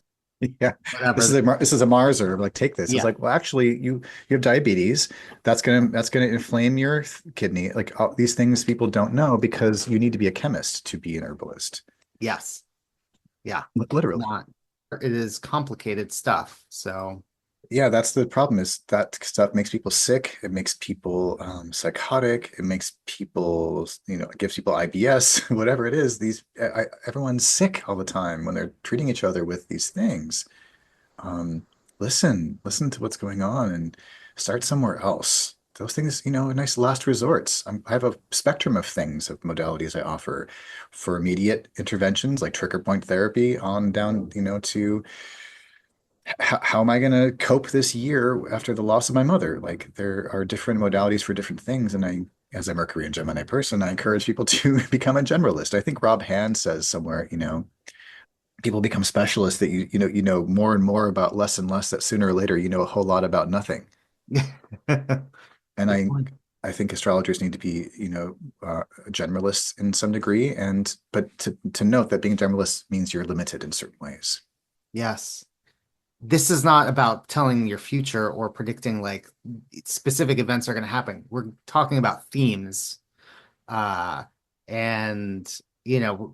Yeah, whatever. this is a Mars herb. Like, take this. It's Yeah. like, well, actually, you have diabetes. That's gonna inflame your kidney. Like all, these things people don't know because you need to be a chemist to be an herbalist. Yes. Yeah. It's Literally. not. It is complicated stuff. So, Yeah, that's the problem is that stuff makes people sick. It makes people psychotic. It makes people, it gives people IBS, whatever it is. Everyone's sick all the time when they're treating each other with these things. Um, listen to what's going on and start somewhere else. Those things, are nice last resorts. I have a spectrum of things, of modalities I offer for immediate interventions like trigger point therapy on down, to how am I going to cope this year after the loss of my mother? Like there are different modalities for different things. And as a Mercury and Gemini person, I encourage people to become a generalist. I think Rob Hand says somewhere, people become specialists that you know more and more about less and less that sooner or later you know a whole lot about nothing. And good I point. I think astrologers need to be generalists in some degree, and but to note that being a generalist means you're limited in certain ways. Yes. This is not about telling your future or predicting like specific events are going to happen. We're talking about themes. Uh, and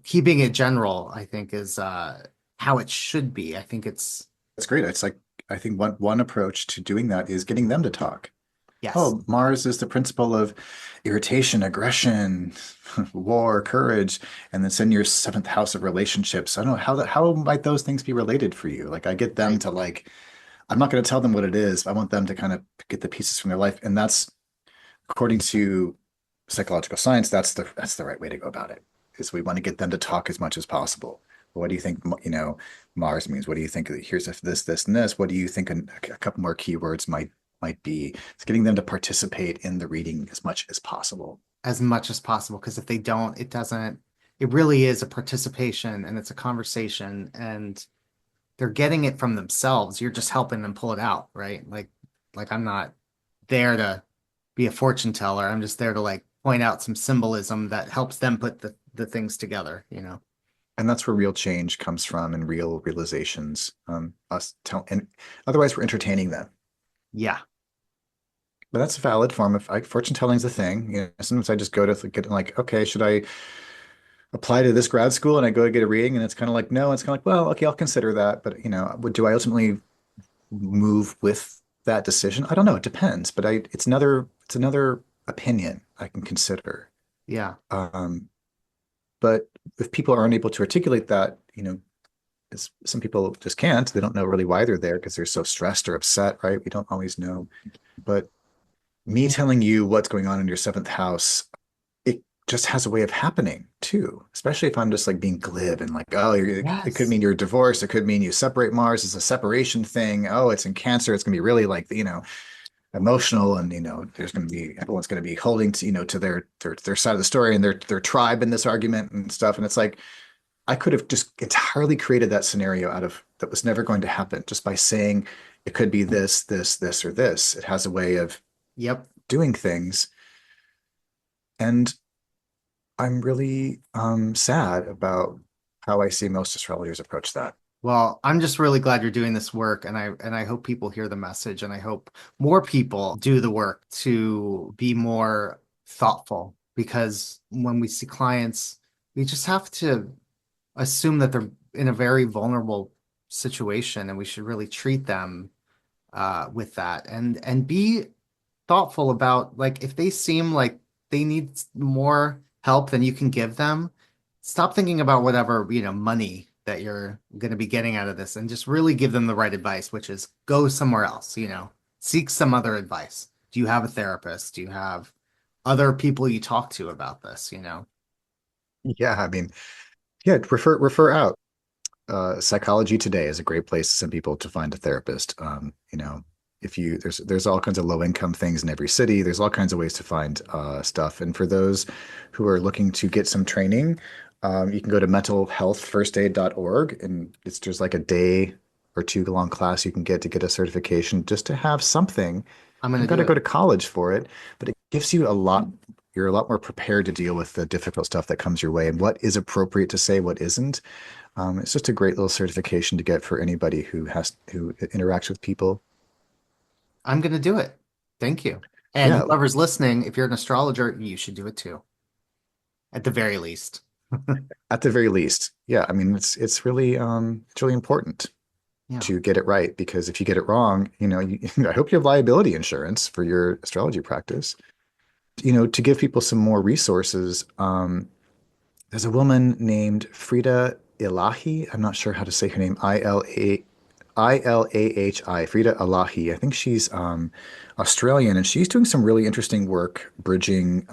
keeping it general, I think is how it should be. I think it's That's great. It's like I think one approach to doing that is getting them to talk. yes, Oh, Mars is the principle of irritation, aggression, war, courage, and then it's in your seventh house of relationships. I don't know how might those things be related for you? Like I get them right. to like, I'm not going to tell them what it is. I want them to kind of get the pieces from their life, and that's according to psychological science. That's the right way to go about it. Is we want to get them to talk as much as possible. What do you think, Mars means? What do you think? Here's if this, this, and this. What do you think a couple more keywords might be? It's getting them to participate in the reading as much as possible. As much as possible, because if they don't, it doesn't, it really is a participation and it's a conversation and they're getting it from themselves. You're just helping them pull it out, right? Like I'm not there to be a fortune teller. I'm just there to like point out some symbolism that helps them put the things together. And that's where real change comes from and real realizations. Us tell and otherwise we're entertaining them. Yeah. But that's a valid form of fortune telling is a thing. Sometimes I just go to get like, okay, should I apply to this grad school? And I go to get a reading, and it's kind of like, no. It's kind of like, well, okay, I'll consider that. But do I ultimately move with that decision? I don't know. It depends. But it's another opinion I can consider. Yeah. Um, but if people aren't able to articulate that, some people just can't. They don't know really why they're there because they're so stressed or upset, right? We don't always know. But me Yeah. telling you what's going on in your seventh house, it just has a way of happening too, especially if I'm just like being glib and like, oh, it could Yes. mean you're divorced. It could mean you separate. Mars is a separation thing. Oh, it's in Cancer. It's going to be really like, emotional and, everyone's going to be holding to their side of the story and their tribe in this argument and stuff. And it's like, I could have just entirely created that scenario out of that was never going to happen just by saying it could be this, this, this, or this. It has a way of Yep. doing things. And I'm really sad about how I see most astrologers approach that. Well, I'm just really glad you're doing this work and I hope people hear the message and I hope more people do the work to be more thoughtful because when we see clients, we just have to assume that they're in a very vulnerable situation and we should really treat them with that and be thoughtful about like if they seem like they need more help than you can give them, stop thinking about whatever, money that you're going to be getting out of this and just really give them the right advice, which is go somewhere else. Seek some other advice. Do you have a therapist? Do you have other people you talk to about this? Yeah, I mean, yeah, refer out. Psychology Today is a great place to send people to find a therapist. If there's all kinds of low income things in every city. There's all kinds of ways to find stuff. And for those who are looking to get some training, you can go to mentalhealthfirstaid.org, and there's like a day or two long class you can get to get a certification just to have something. I'm going You to got do to go it. to college for it, but it gives you a lot. You're a lot more prepared to deal with the difficult stuff that comes your way and what is appropriate to say, what isn't. It's just a great little certification to get for anybody who interacts with people. I'm going to do it. Thank you. And Yeah, whoever's listening, if you're an astrologer, you should do it too, at the very least. at the very least. Yeah, I mean it's really important Yeah. to get it right because if you get it wrong, I hope you have liability insurance for your astrology practice. To give people some more resources, there's a woman named Frida Ilahi. I'm not sure how to say her name. Ilahi. Frida Ilahi. I think she's Australian, and she's doing some really interesting work bridging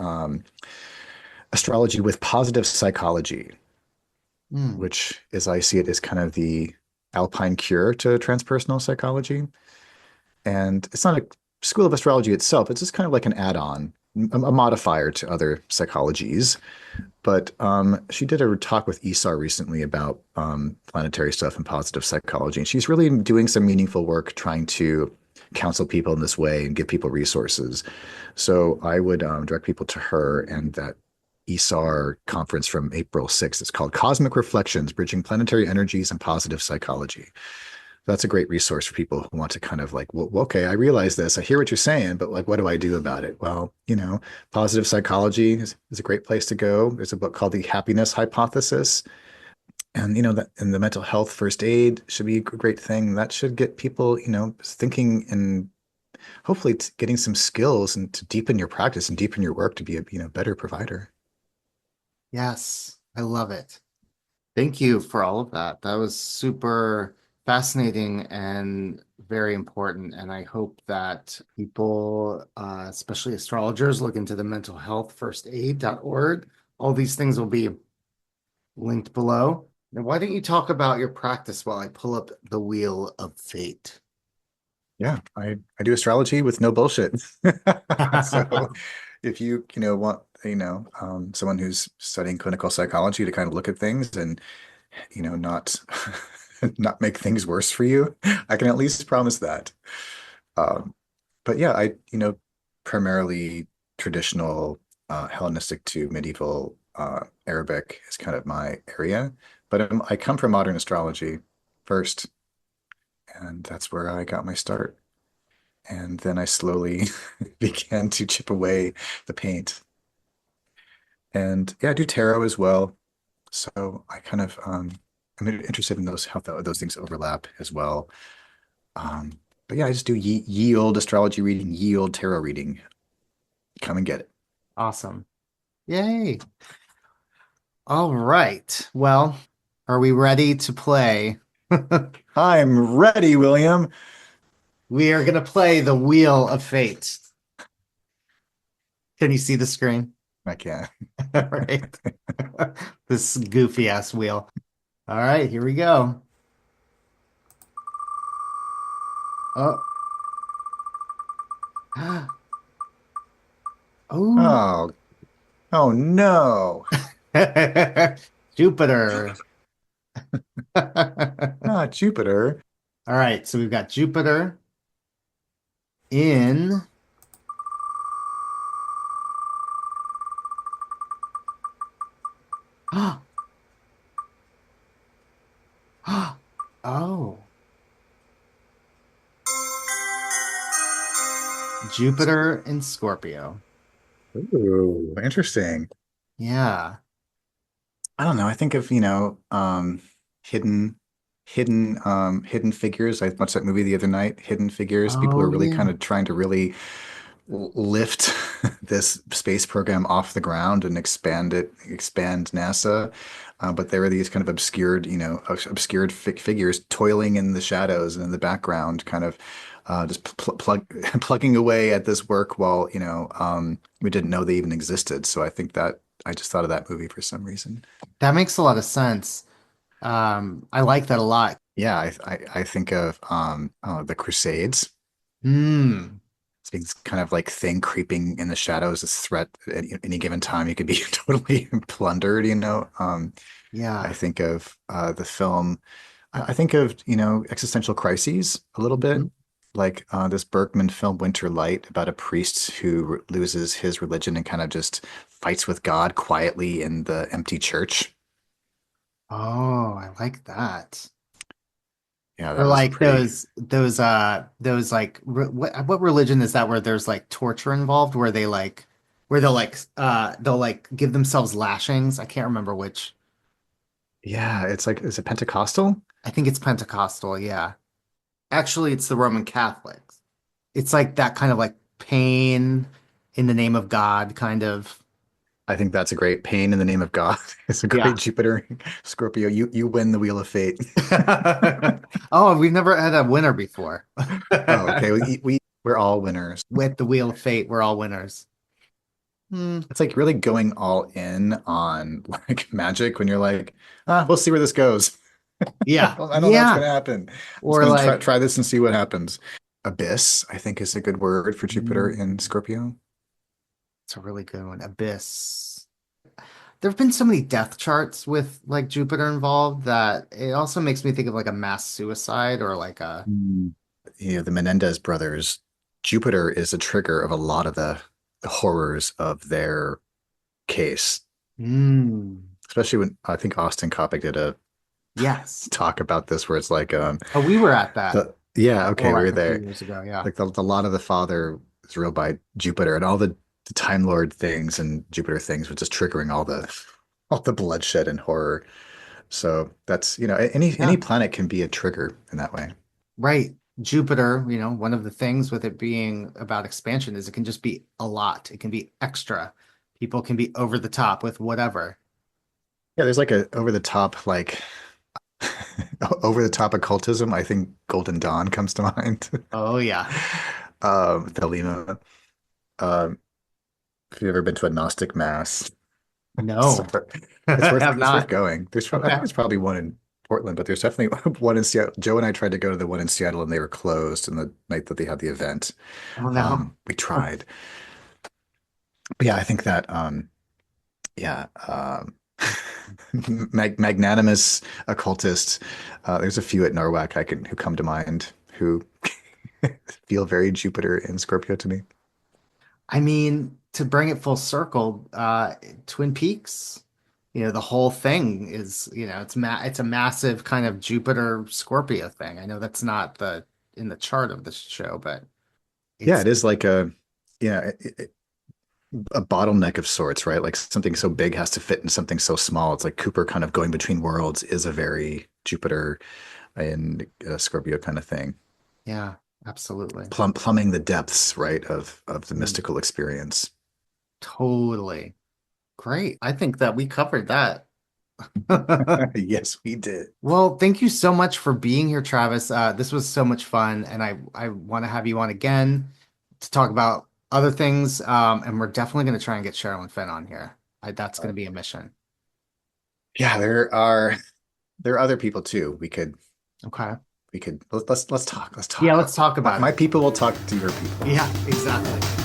astrology with positive psychology, Mm. which, as I see it, is kind of the alpine cure to transpersonal psychology. And it's not a school of astrology itself, it's just kind of like an add-on, a modifier to other psychologies. But she did a talk with Esar recently about planetary stuff and positive psychology. And she's really doing some meaningful work trying to counsel people in this way and give people resources. So I would direct people to her and that Esar conference from April 6th. It's called Cosmic Reflections, Bridging Planetary Energies and Positive Psychology. That's a great resource for people who want to kind of like, well, okay, I realize this. I hear what you're saying, but like, what do I do about it? Well, positive psychology is a great place to go. There's a book called The Happiness Hypothesis. And, that and the mental health first aid should be a great thing. That should get people, thinking and hopefully getting some skills and to deepen your practice and deepen your work to be a, better provider. Yes, I love it. Thank you for all of that. That was super fascinating and very important. And I hope that people, especially astrologers, look into the mentalhealthfirstaid.org. All these things will be linked below. Now, why don't you talk about your practice while I pull up the Wheel of Fate? Yeah, I do astrology with no bullshit. So if you want, someone who's studying clinical psychology to kind of look at things and, not not make things worse for you, I can at least promise that. Um, but yeah, primarily traditional Hellenistic to medieval Arabic is kind of my area. But I come from modern astrology first, and that's where I got my start. And then I slowly began to chip away the paint. And yeah, I do tarot as well. So I kind of I'm interested in those how those things overlap as well. But yeah, I just do ye old astrology reading, ye old tarot reading. Come and get it. Awesome. Yay. All right. Well, are we ready to play? I'm ready, William. We are going to play the Wheel of Fate. Can you see the screen? I can't. All right. This goofy ass wheel. All right, here we go. Oh, oh, Oh, oh no. Jupiter. All Not Jupiter. right, so we've got Jupiter in. Oh, Jupiter in Scorpio. Ooh, interesting. Yeah. I don't know. I think of, hidden, hidden figures. I watched that movie the other night, Hidden Figures. People are Oh, really kind yeah. of trying to really lift this space program off the ground and expand NASA. But there are these kind of obscured, obscured figures toiling in the shadows and in the background, kind of just plugging away at this work while, we didn't know they even existed. So I think that I just thought of that movie for some reason. That makes a lot of sense. I like that a lot. Yeah, I think of the Crusades. Hmm. It's being this kind of like thing creeping in the shadows, this threat at any given time. You could be totally plundered. I Yeah. think of the film. I think of, existential crises a little bit, Mhm. like this Bergman film, Winter Light, about a priest who loses his religion and kind of just fights with God quietly in the empty church. Oh, I like that. Yeah, Or that was like pretty. those like what religion is that where there's like torture involved where they like where they'll like give themselves lashings. I can't remember which. Yeah, it's like, is it Pentecostal? I think it's Pentecostal, yeah. Actually, it's the Roman Catholics. It's like that kind of like pain in the name of God kind of. I think that's a great pain in the name of God. It's a great Yeah. Jupiter Scorpio. You win the Wheel of Fate. Oh, we've never had a winner before. Oh, okay. We're all winners. With the Wheel of Fate, we're all winners. Hmm. It's like really going all in on like magic when you're like, we'll see where this goes. Yeah. I don't know what's Yeah. gonna happen. I'm just Or gonna like, try this and see what happens. Abyss, I think, is a good word for Jupiter in mm, Scorpio. it's a really good one. Abyss. There have been so many death charts with like Jupiter involved that it also makes me think of like a mass suicide or like a. Mm. The Menendez brothers, Jupiter is a trigger of a lot of the horrors of their case, Mm. especially when I think Austin Coppock did a Yes. talk about this where it's like Oh, we were at that. yeah, okay, we Like were a few there. years ago. Yeah. Like the lot of the father is ruled by Jupiter and all the Time Lord things and Jupiter things was just triggering all the bloodshed and horror. So that's, any Yeah. planet can be a trigger in that way. Right. Jupiter, one of the things with it being about expansion is it can just be a lot. It can be extra. People can be over the top with whatever. Yeah, there's like a over the top like over the top occultism. I think Golden Dawn comes to mind. Oh, yeah. Thelema. Um, if you've ever been to a Gnostic mass, so No, it's I worth have it's worth not. going. I think Okay. there's probably one in Portland, but there's definitely one in Seattle. Joe and I tried to go to the one in Seattle, and they were closed. And the night that they had the event, Oh, no. we tried. But yeah, I think that yeah, magnanimous occultists. There's a few at Norwalk who come to mind who feel very Jupiter in Scorpio to me. I mean, to bring it full circle, Twin Peaks, the whole thing is, it's a massive kind of Jupiter Scorpio thing. I know that's not the in the chart of this show, but Yeah, it's it is like yeah, a bottleneck of sorts, right? Like something so big has to fit in something so small. It's like Cooper kind of going between worlds is a very Jupiter and Scorpio kind of thing. yeah, absolutely. Plumbing the depths, right, of the Mm, mystical experience. totally. Great. I think that we covered that. Yes, we did. Well, thank you so much for being here, Travis. This was so much fun, and I want to have you on again to talk about other things. And we're definitely going to try and get Cheryl and Finn on here. That's going to be a mission. Yeah, there are other people too. Okay. Let's talk. Let's Yeah, talk. let's talk about My it. people will talk to your people. Yeah, exactly.